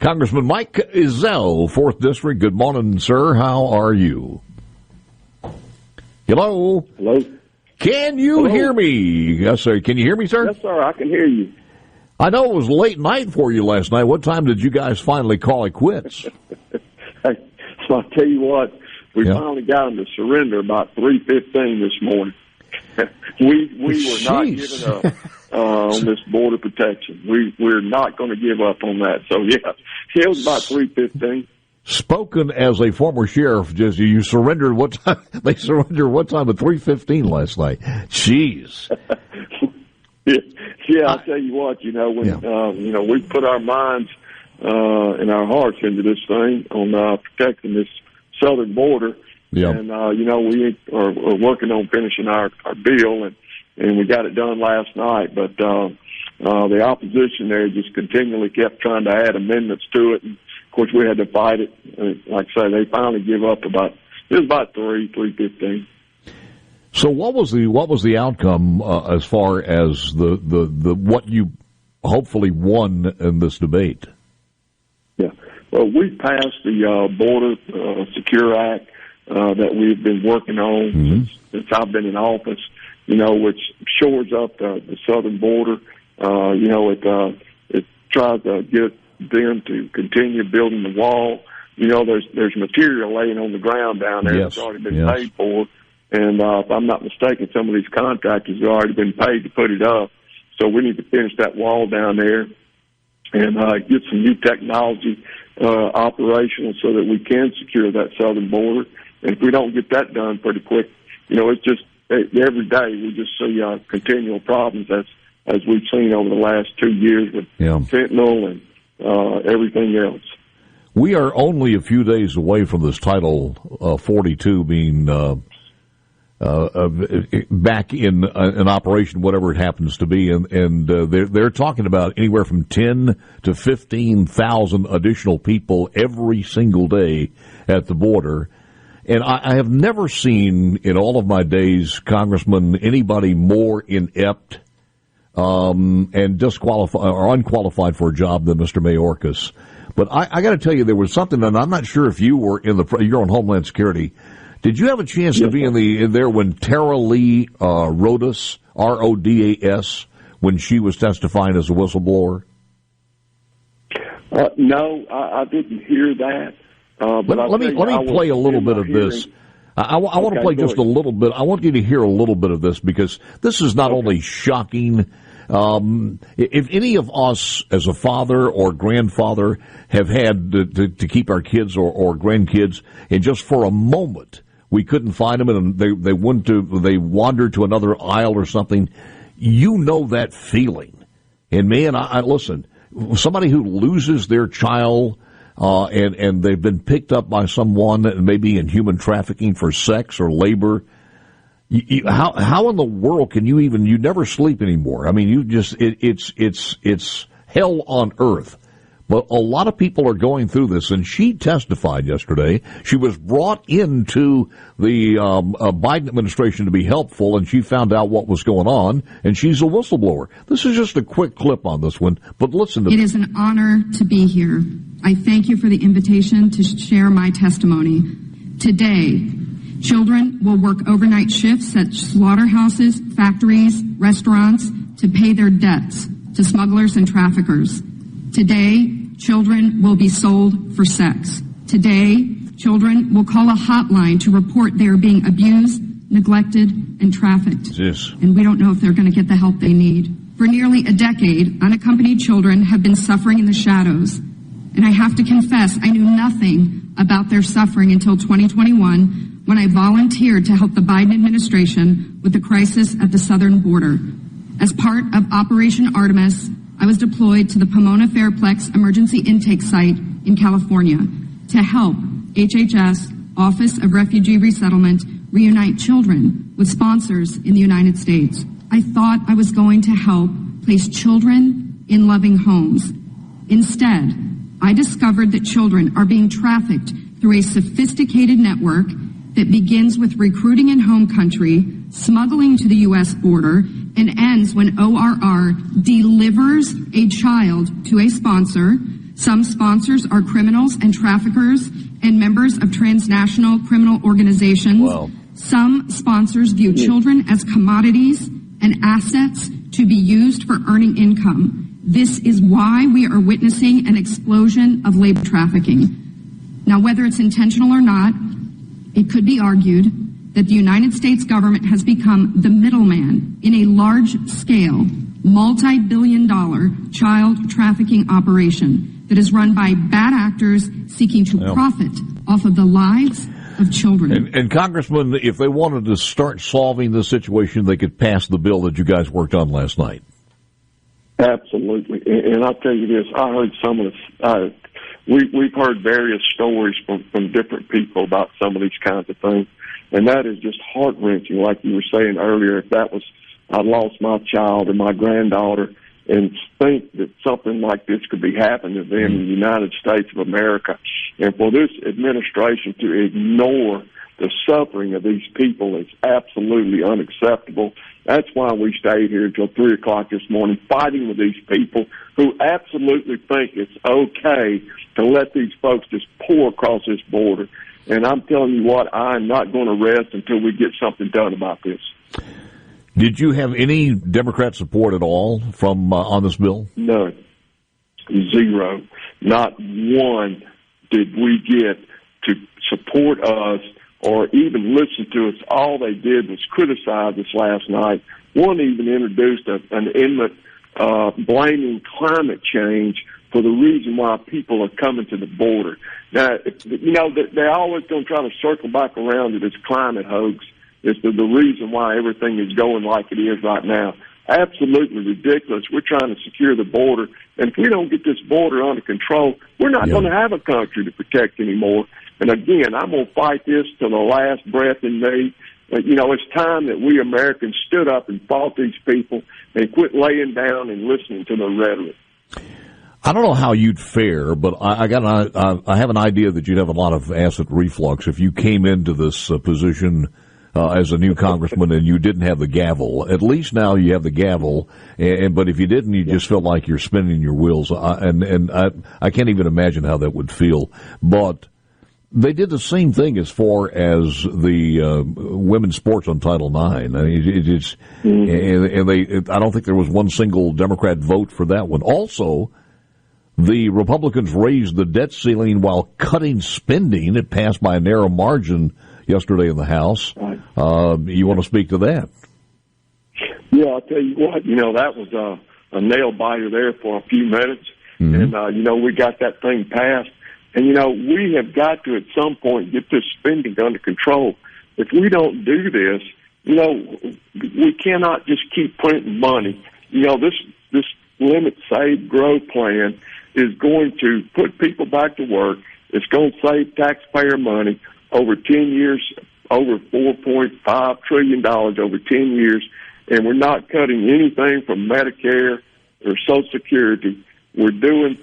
Congressman Mike Ezell, 4th District. Good morning, sir. How are you? Hello? Hello? Can you hear me? Yes, sir. Can you hear me, sir? Yes, sir. I can hear you. I know it was late night for you last night. What time did you guys finally call it quits? So I'll tell you what, we finally got them to surrender about 3:15 this morning. we were not giving up on this border protection. We're not going to give up on that. So, yeah, it was about 3:15. Spoken as a former sheriff, just you surrendered what time? They surrendered what time at 3:15 last night? Jeez. Yeah, I'll tell you what, when we put our minds and our hearts into this thing on protecting this southern border, and we are working on finishing our bill, and we got it done last night. But the opposition there just continually kept trying to add amendments to it, and of course we had to fight it. Like I say, they finally give up about 3:15. So what was the outcome as far as the what you hopefully won in this debate? Yeah, well, we passed the Border Secure Act that we've been working on since I've been in office. Which shores up the southern border. It tries to get them to continue building the wall. There's material laying on the ground down there that's already been paid for. And if I'm not mistaken, some of these contractors have already been paid to put it up. So we need to finish that wall down there and get some new technology operational so that we can secure that southern border. And if we don't get that done pretty quick, it's just every day we just see continual problems as we've seen over the last 2 years with fentanyl and everything else. We are only a few days away from this Title 42 being back in operation, whatever it happens to be, and they're talking about anywhere from 10 to 15,000 additional people every single day at the border. And I have never seen in all of my days, Congressman, anybody more inept and disqualified or unqualified for a job than Mr. Mayorkas. But I got to tell you, there was something, and I'm not sure if you were you're on Homeland Security. Did you have a chance to be in there when Tara Lee Rodas, Rodas, when she was testifying as a whistleblower? No, I didn't hear that. But let me play a little bit of this. I want to play just a little bit. I want you to hear a little bit of this because this is not only shocking. If any of us as a father or grandfather have had to keep our kids or grandkids, and just for a moment we couldn't find them and they wandered to another aisle or something, that feeling. And man, I listen, somebody who loses their child and they've been picked up by someone maybe in human trafficking for sex or labor. How in the world can you never sleep anymore? I mean, it's hell on earth. But a lot of people are going through this, and she testified yesterday. She was brought into the Biden administration to be helpful, and she found out what was going on, and she's a whistleblower. This is just a quick clip on this one, but listen to this. It is an honor to be here. I thank you for the invitation to share my testimony. Today, children will work overnight shifts at slaughterhouses, factories, restaurants to pay their debts to smugglers and traffickers. Today, children will be sold for sex. Today, children will call a hotline to report they are being abused, neglected, and trafficked. Yes. And we don't know if they're going to get the help they need. For nearly a decade, unaccompanied children have been suffering in the shadows. And I have to confess, I knew nothing about their suffering until 2021, when I volunteered to help the Biden administration with the crisis at the southern border. As part of Operation Artemis, I was deployed to the Pomona Fairplex Emergency Intake Site in California to help HHS, Office of Refugee Resettlement, reunite children with sponsors in the United States. I thought I was going to help place children in loving homes. Instead, I discovered that children are being trafficked through a sophisticated network that begins with recruiting in home country, smuggling to the U.S. border, and ends when ORR delivers a child to a sponsor. Some sponsors are criminals and traffickers and members of transnational criminal organizations. Wow. Some sponsors view children as commodities and assets to be used for earning income. This is why we are witnessing an explosion of labor trafficking. Now, whether it's intentional or not, it could be argued that the United States government has become the middleman in a large-scale, multi-billion-dollar child trafficking operation that is run by bad actors seeking to profit off of the lives of children. And Congressman, if they wanted to start solving this situation, they could pass the bill that you guys worked on last night. Absolutely. And I'll tell you this, I heard some of this. We've heard various stories from different people about some of these kinds of things, and that is just heart-wrenching. Like you were saying earlier, if that was, I lost my child or my granddaughter, and think that something like this could be happening to them in the United States of America. And for this administration to ignore the suffering of these people is absolutely unacceptable. That's why we stayed here until 3 o'clock this morning fighting with these people who absolutely think it's okay to let these folks just pour across this border. And I'm telling you what, I'm not going to rest until we get something done about this. Did you have any Democrat support at all from on this bill? None. Zero. Not one did we get to support us or even listen to us. All they did was criticize us last night. One even introduced an amendment blaming climate change for the reason why people are coming to the border. Now, you know, they're always going to try to circle back around to this climate hoax. It's the reason why everything is going like it is right now. Absolutely ridiculous. We're trying to secure the border, and if we don't get this border under control, we're not going to have a country to protect anymore. And again, I'm going to fight this to the last breath in me. You know, it's time that we Americans stood up and fought these people and quit laying down and listening to their rhetoric. I don't know how you'd fare, but I have an idea that you'd have a lot of acid reflux if you came into this position as a new congressman and you didn't have the gavel. At least now you have the gavel, but if you didn't, you just felt like you're spinning your wheels. And I can't even imagine how that would feel. But they did the same thing as far as the women's sports on Title IX. I don't think there was one single Democrat vote for that one. Also, the Republicans raised the debt ceiling while cutting spending. It passed by a narrow margin yesterday in the House. You want to speak to that? Yeah, I'll tell you what, you know, that was a nail biter there for a few minutes. Mm-hmm. And, you know, we got that thing passed. And, you know, we have got to at some point get this spending under control. If we don't do this, you know, we cannot just keep printing money. You know, this Limit, Save, Grow plan is going to put people back to work. It's going to save taxpayer money over 10 years, over $4.5 trillion over 10 years, and we're not cutting anything from Medicare or Social Security. We're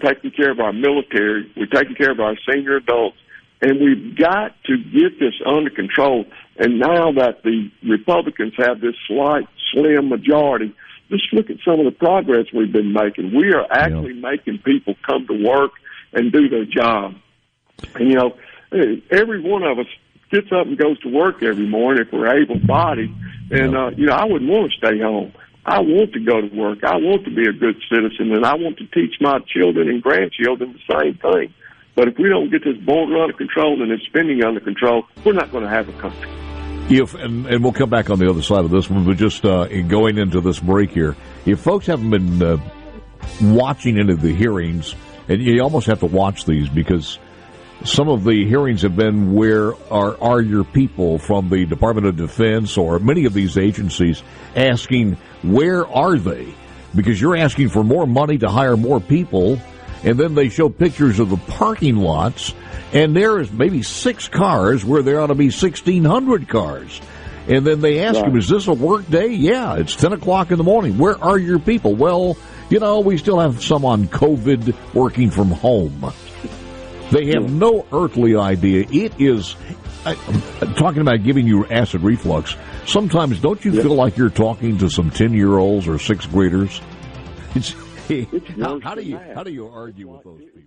taking care of our military. We're taking care of our senior adults, and we've got to get this under control. And now that the Republicans have this slight, slim majority, just look at some of the progress we've been making. We are actually making people come to work and do their job. And, you know, every one of us gets up and goes to work every morning if we're able-bodied. And, you know, I wouldn't want to stay home. I want to go to work. I want to be a good citizen, and I want to teach my children and grandchildren the same thing. But if we don't get this border under control and this spending under control, we're not going to have a country. And we'll come back on the other side of this one, but just going into this break here, if folks haven't been watching into the hearings, and you almost have to watch these because some of the hearings have been where are your people from the Department of Defense or many of these agencies asking, where are they? Because you're asking for more money to hire more people, and then they show pictures of the parking lots, and there is maybe 6 cars where there ought to be 1,600 cars. And then they ask them, is this a work day? Yeah, it's 10 o'clock in the morning. Where are your people? Well, you know, we still have some on COVID working from home. They have no earthly idea. It is, talking about giving you acid reflux, sometimes don't you feel like you're talking to some 10-year-olds or 6th graders? How do you argue with those people?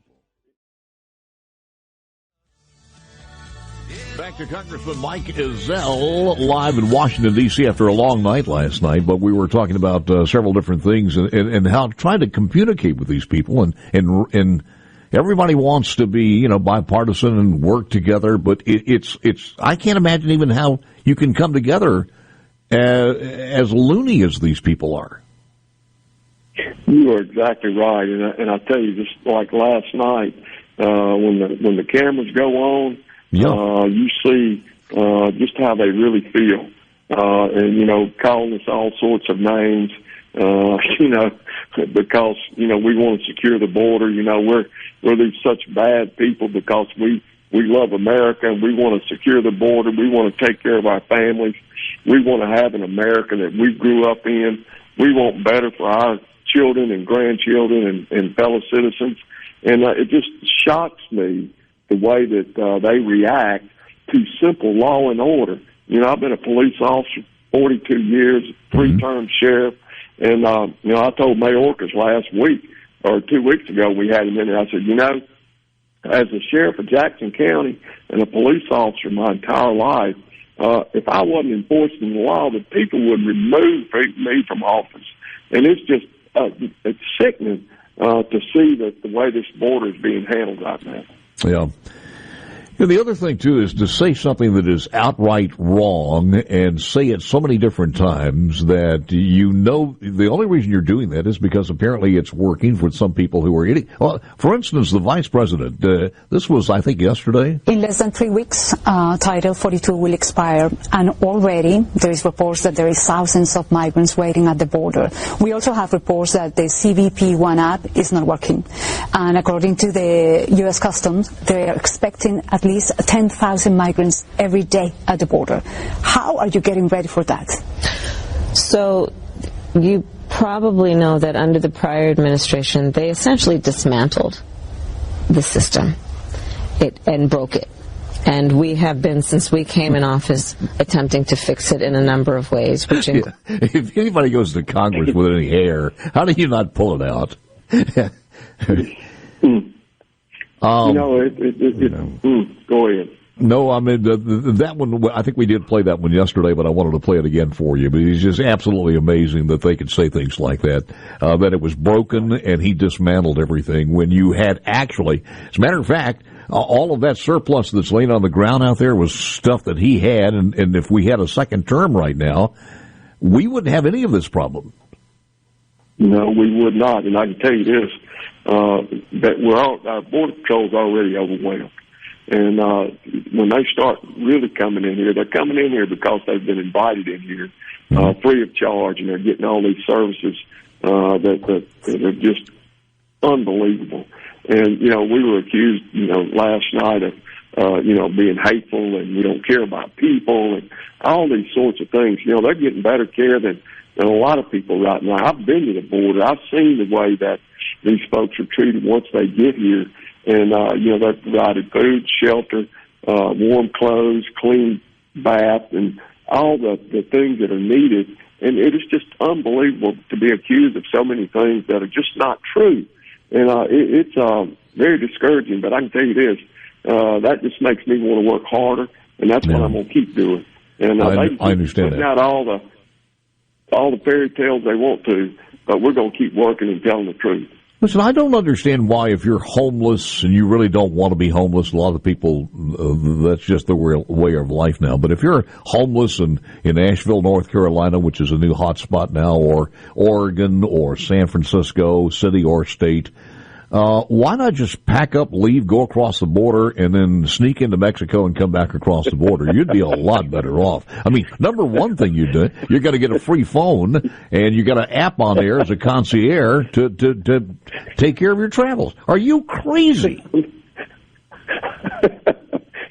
Back to Congressman Mike Ezell, live in Washington, D.C. after a long night last night, but we were talking about several different things and how trying to communicate with these people, and everybody wants to be, bipartisan and work together, but it's I can't imagine even how you can come together as loony as these people are. You are exactly right, and I tell you, just like last night, when the cameras go on, you see just how they really feel, and calling us all sorts of names, because we want to secure the border. We're these such bad people because we love America and we want to secure the border. We want to take care of our families. We want to have an America that we grew up in. We want better for our children and grandchildren and fellow citizens. And it just shocks me the way that they react to simple law and order. I've been a police officer 42 years, three-term sheriff, and I told Mayorkas last week or 2 weeks ago we had him in there. I said, as a sheriff of Jackson County and a police officer my entire life, if I wasn't enforcing the law, the people would remove me from office. And it's just it's sickening to see that the way this border is being handled right now. Yeah. And the other thing, too, is to say something that is outright wrong and say it so many different times that the only reason you're doing that is because apparently it's working for some people who are eating. Well, for instance, the vice president, this was, I think, yesterday. In less than 3 weeks, Title 42 will expire, and already there is reports that there is thousands of migrants waiting at the border. We also have reports that the CBP One app is not working. And according to the U.S. Customs, they are expecting at least 10,000 migrants every day at the border. How are you getting ready for that? So you probably know that under the prior administration, they essentially dismantled the system and broke it. And we have been, since we came in office, attempting to fix it in a number of ways. If anybody goes to Congress with any hair, how do you not pull it out? Go ahead. No, I mean, that one, I think we did play that one yesterday, but I wanted to play it again for you. But it's just absolutely amazing that they could say things like that, that it was broken and he dismantled everything when you had actually, as a matter of fact, all of that surplus that's laying on the ground out there was stuff that he had, and if we had a second term right now, we wouldn't have any of this problem. No, we would not, and I can tell you this, that our Border Patrol's already overwhelmed. And when they start really coming in here, they're coming in here because they've been invited in here free of charge, and they're getting all these services that are just unbelievable. And, we were accused, last night of, being hateful and we don't care about people and all these sorts of things. They're getting better care than a lot of people right now. I've been to the border. I've seen the way that these folks are treated once they get here. And, they've provided food, shelter, warm clothes, clean bath, and all the things that are needed. And it is just unbelievable to be accused of so many things that are just not true. And it's very discouraging, but I can tell you this, that just makes me want to work harder, and that's what I'm going to keep doing. And I understand that. Out all the fairy tales they want to, but we're going to keep working and telling the truth. Listen, I don't understand why if you're homeless and you really don't want to be homeless, a lot of people, that's just the way of life now. But if you're homeless in Asheville, North Carolina, which is a new hot spot now, or Oregon or San Francisco, city or state, why not just pack up, leave, go across the border, and then sneak into Mexico and come back across the border? You'd be a lot better off. I mean, number one thing you do, you're going to get a free phone, and you got an app on there as a concierge to take care of your travels. Are you crazy?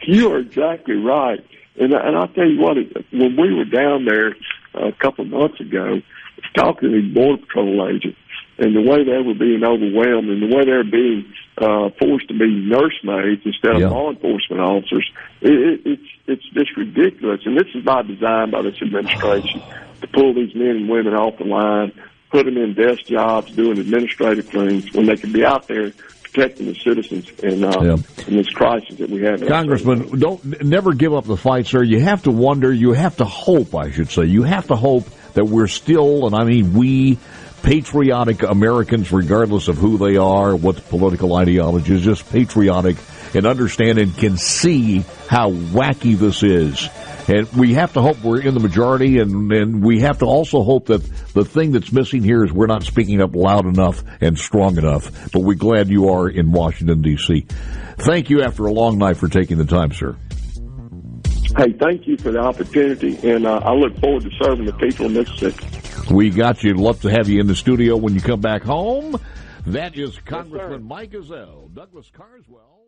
You are exactly right. And I'll tell you what, when we were down there a couple of months ago, I was talking to these Border Patrol agents, and the way they were being overwhelmed and the way they were being forced to be nursemaids instead of law enforcement officers, it's just ridiculous. And this is by design by this administration to pull these men and women off the line, put them in desk jobs doing administrative things when they can be out there protecting the citizens in this crisis that we have. Congressman, never give up the fight, sir. You have to wonder, you have to hope, I should say. You have to hope that we're still, and I mean we, patriotic Americans, regardless of who they are, what the political ideology is, just patriotic and understand and can see how wacky this is. And we have to hope we're in the majority, and we have to also hope that the thing that's missing here is we're not speaking up loud enough and strong enough. But we're glad you are in Washington, D.C. Thank you after a long night for taking the time, sir. Hey, thank you for the opportunity, and I look forward to serving the people of Mississippi. We got you. Love to have you in the studio when you come back home. That is Congressman Mike Ezell. Douglas Carswell.